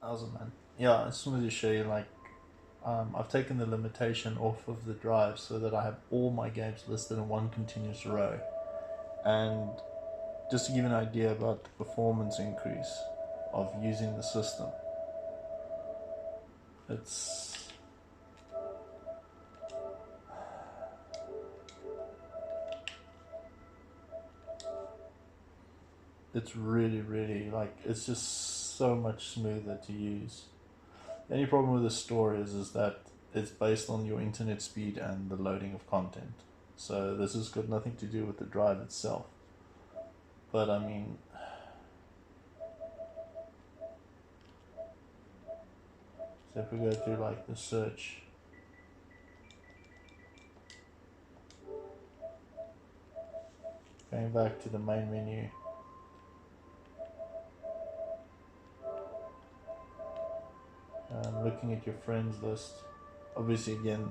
Awesome, man. Yeah, I just wanted to show you like I've taken the limitation off of the drive so that I have all my games listed in one continuous row. And just to give you an idea about the performance increase of using the system, it's it's really like it's just so much smoother to use. The only problem with the store is that it's based on your internet speed and the loading of content. So this has got nothing to do with the drive itself. But I mean, so if we go through like the search, going back to the main menu, looking at your friends list, obviously again,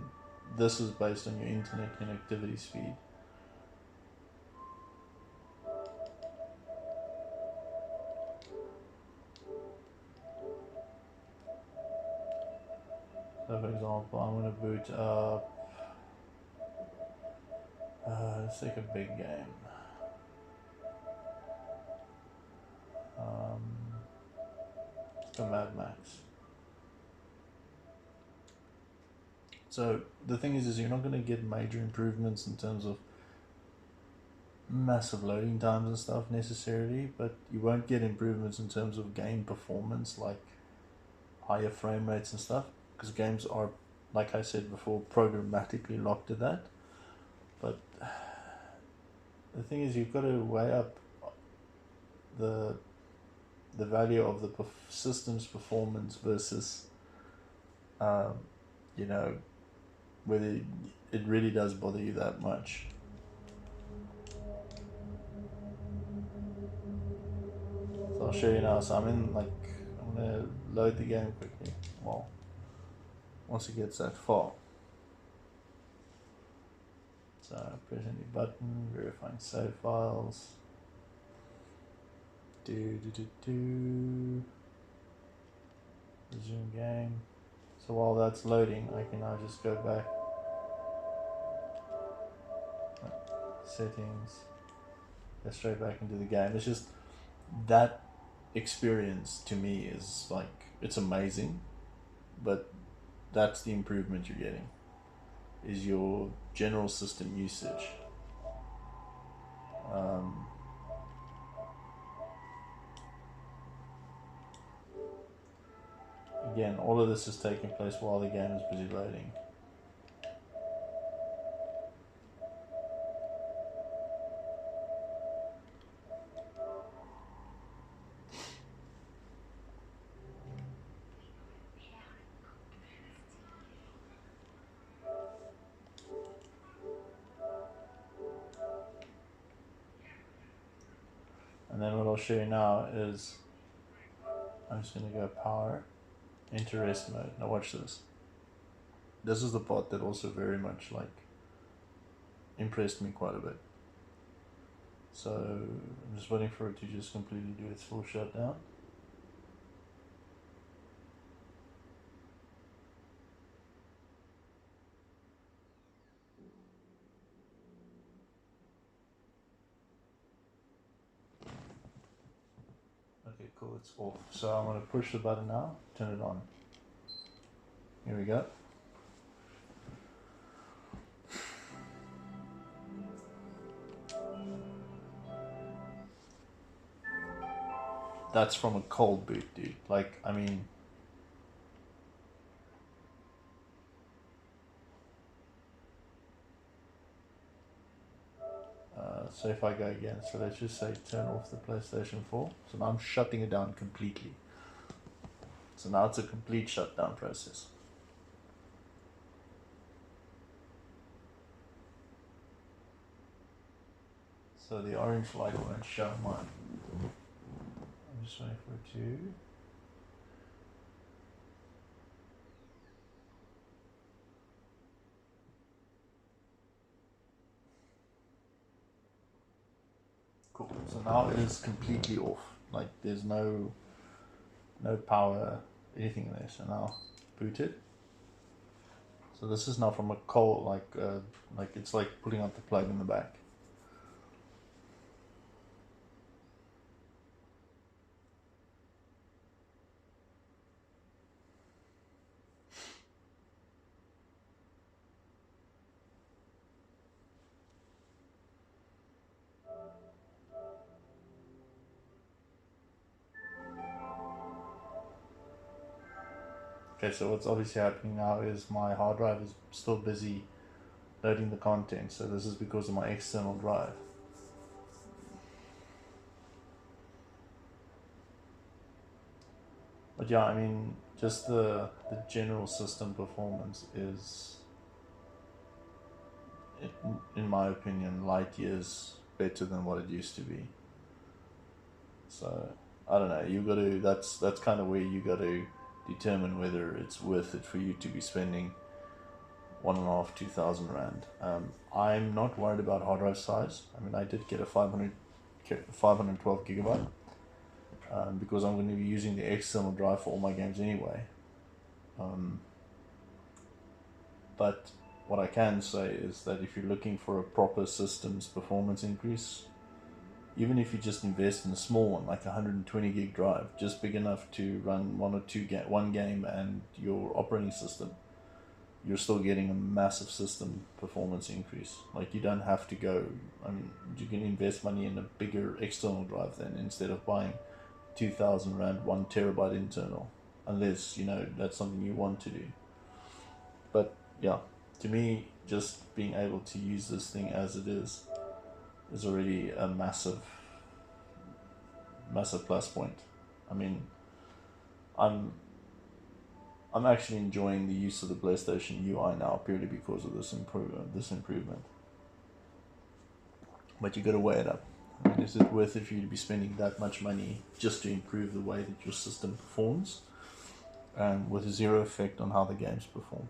this is based on your internet connectivity speed. So for example, I'm going to boot up, let's take a big game. Let's go Mad Max. So the thing is you're not going to get major improvements in terms of massive loading times and stuff necessarily, but you won't get improvements in terms of game performance, like higher frame rates and stuff, because games are, like I said before, programmatically locked to that. But the thing is, you've got to weigh up the value of the system's performance versus, you know, whether it really does bother you that much. So I'll show you now. So I'm gonna load the game quickly. Well, once it gets that far. So press any button, verifying save files. Resume game. So while that's loading, I can now just go back. Settings. Go straight back into the game. It's just that experience to me is like, it's amazing, but that's the improvement you're getting, is your general system usage. Again, all of this is taking place while the game is busy loading. And then what I'll show you now is, I'm just going to go power, enter rest mode. Now watch this. This is the part that also very much like impressed me quite a bit. So I'm just waiting for it to just completely do its full shutdown. Okay, cool, it's off. So I'm going to push the button now, turn it on. Here we go. That's from a cold boot, dude. Like, I mean, so if I go again, so let's just say turn off the PlayStation 4. So now I'm shutting it down completely. So now it's a complete shutdown process. So the orange light won't show mine. I'm just waiting for it to. Cool. So now it is completely off. Like there's no power anything there. So now boot it. So this is now from a cold, like it's like pulling out the plug in the back. Okay, so what's obviously happening now is my hard drive is still busy loading the content, so this is because of my external drive. But yeah, I mean, just the general system performance is, in my opinion, light years better than what it used to be. So I don't know. You got to. That's kind of where you got to determine whether it's worth it for you to be spending 1.5, 2,000 rand. I'm not worried about hard drive size. I mean, I did get a 512 gigabyte because I'm going to be using the external drive for all my games anyway. But what I can say is that if you're looking for a proper systems performance increase, even if you just invest in a small one, like a 120 gig drive, just big enough to run one game and your operating system, you're still getting a massive system performance increase. Like, you don't have to go, I mean, you can invest money in a bigger external drive then, instead of buying 2,000 rand 1 terabyte internal, unless, you know, that's something you want to do. But yeah, to me, just being able to use this thing as it is already a massive plus point. I mean, I'm actually enjoying the use of the PlayStation UI now purely because of this improvement. But you got to weigh it up. I mean, is it worth it for you to be spending that much money just to improve the way that your system performs, and with zero effect on how the games perform?